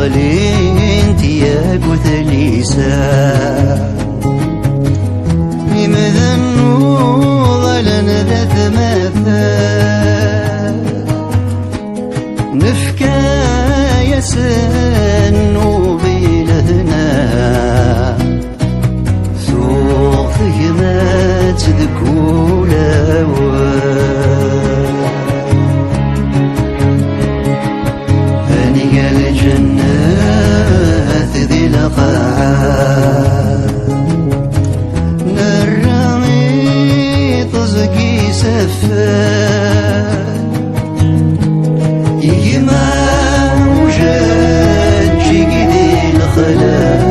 غلين تياك وثليسا مذن وظلن ذات مثال نفكا يسن وبيلهنا سوق ثيمات ذكولا هني الجنات ذي لقاء نرمي طزقي سفان يجمع وجد جيدي الخلاء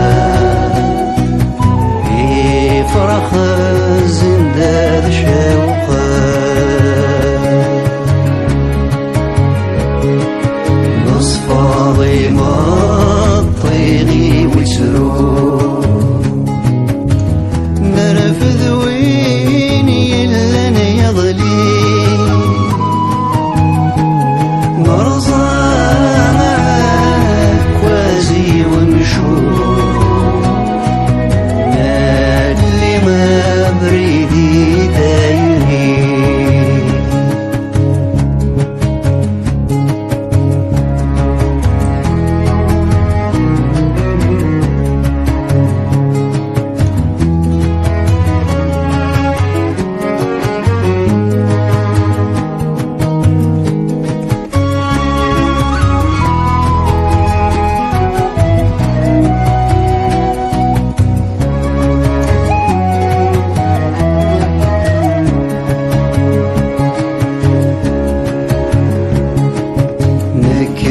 يفرخ الزنداد شوقا نصفاضي مطيغي وسرور نرفذ وين يلن يظلي نرضى معك وازي ونشوف اللي ما بريدي دايري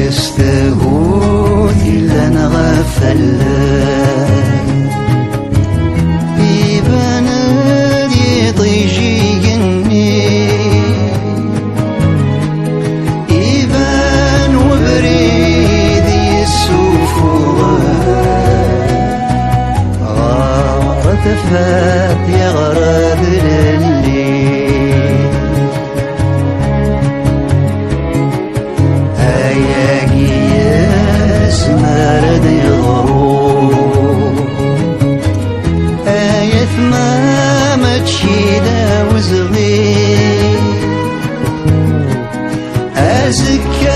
استهوت إلا نغفلت يبان يطيجي جني يبان وبريد يسوف غارت فات يغرد للي مرد يغروب آية ما متشيدة وزغير أزكى